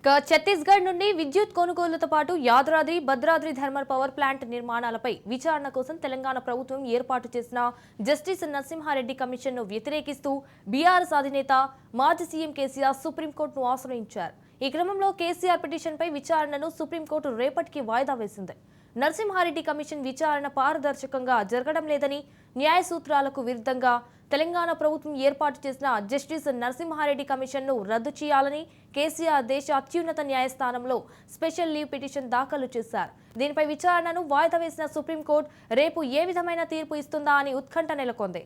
ఛత్తీస్గఢ్ నుండి విద్యుత్ కొనుగోలుతో పాటు Yadadri Bhadradri thermal power plant నిర్మాణాలపై విచారణ కోసం తెలంగాణ ప్రభుత్వం ఏర్పాటు చేసిన జస్టిస్ నరసింహారెడ్డి కమిషన్ను వ్యతిరేకిస్తూ బీఆర్ఎస్ అధినేత మాజీ సీఎం కేసీఆర్ సుప్రీంకోర్టును ఆశ్రయించారు. ఈ క్రమంలో కేసీఆర్ పిటిషన్పై విచారణను సుప్రీంకోర్టు రేపటికి వాయిదా వేసింది. నరసింహారెడ్డి కమిషన్ విచారణ పారదర్శకంగా జరగడం లేదని, న్యాయ సూత్రాలకు విరుద్ధంగా తెలంగాణ ప్రభుత్వం ఏర్పాటు చేసిన జస్టిస్ నరసింహారెడ్డి కమిషన్ను రద్దు చేయాలని కేసీఆర్ దేశ అత్యున్నత న్యాయస్థానంలో స్పెషల్ లీవ్ పిటిషన్ దాఖలు చేశారు. దీనిపై విచారణను వాయిదా వేసిన సుప్రీంకోర్టు రేపు ఏ విధమైన తీర్పు ఇస్తుందా అని ఉత్కంఠ నెలకొంది.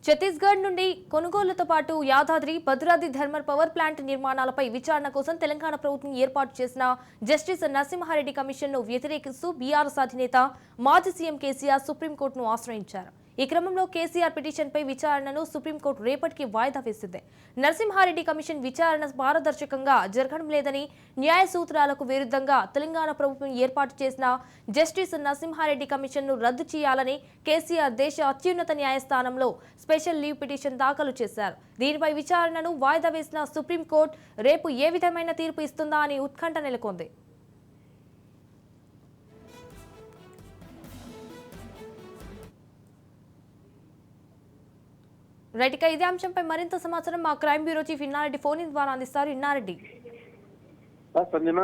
ఛత్తీస్గఢ్ నుండి కొనుగోలుతో పాటు Yadadri Bhadradri thermal power plant నిర్మాణాలపై విచారణ కోసం తెలంగాణ ప్రభుత్వం ఏర్పాటు చేసిన జస్టిస్ నరసింహారెడ్డి కమిషన్ను వ్యతిరేకిస్తూ బీఆర్ఎస్ అధినేత మాజీ సీఎం కేసీఆర్ సుప్రీంకోర్టును ఆశ్రయించారు. ఈ క్రమంలో కేసీఆర్ పిటిషన్పై విచారణను సుప్రీంకోర్టు రేపటికి వాయిదా వేసింది. నరసింహారెడ్డి కమిషన్ విచారణ పారదర్శకంగా జరగడం లేదని, న్యాయ సూత్రాలకు విరుద్ధంగా తెలంగాణ ప్రభుత్వం ఏర్పాటు చేసిన జస్టిస్ నరసింహారెడ్డి కమిషన్ను రద్దు చేయాలని కేసీఆర్ దేశ అత్యున్నత న్యాయస్థానంలో స్పెషల్ లీవ్ పిటిషన్ దాఖలు చేశారు. దీనిపై విచారణను వాయిదా వేసిన సుప్రీంకోర్టు రేపు ఏ విధమైన తీర్పు ఇస్తుందా అని ఉత్కంఠ నెలకొంది. రైట్, ఇక ఇదే అంశంపై మరింత సమాచారం మా crime bureau chief Inna Reddy phone in ద్వారా అందిస్తారు. ఇన్నారెడ్డి. సంజన,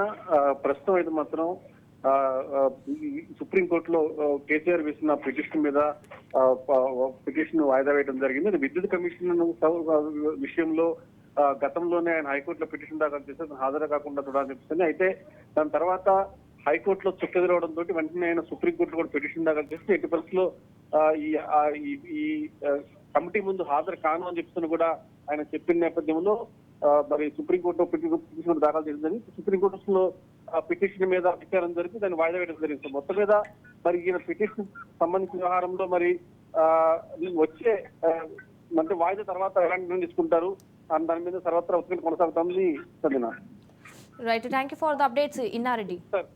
ప్రస్తుతం అయితే మాత్రం సుప్రీంకోర్టులో కేసీఆర్ వేసిన పిటిషన్ మీద పిటిషన్ వాయిదా వేయడం జరిగింది. విద్యుత్ కమిషన్ విషయంలో గతంలోనే ఆయన హైకోర్టులో పిటిషన్ దాఖలు చేస్తే హాజరు కాకుండా చూడాలని చెప్తుంది. అయితే దాని తర్వాత హైకోర్టులో చుక్కెదిరవడంతో వెంటనే ఆయన సుప్రీంకోర్టులో కూడా పిటిషన్ దాఖలు చేస్తే ఎట్టి పరిస్థితుల్లో ఈ కమిటీ ముందు హాజరు కాను అని చెప్తున్నా కూడా ఆయన చెప్పిన నేపథ్యంలో మరి సుప్రీంకోర్టు పిటిషన్ దాఖలు చేసిందని సుప్రీంకోర్టులో పిటిషన్ మీద విచారణ జరిపి దాన్ని వాయిదా వేయడం జరిగింది. మొత్తం మీద మరి ఈయన పిటిషన్ సంబంధించిన వ్యవహారంలో మరి వచ్చే అంటే వాయిదా తర్వాత ఎలాంటి నిర్ణయం తీసుకుంటారు దాని మీద సర్వత్రా ఉత్కంఠ కొనసాగుతుంది. Sanjana. Right, thank you for the updates Inna Reddy. Sir.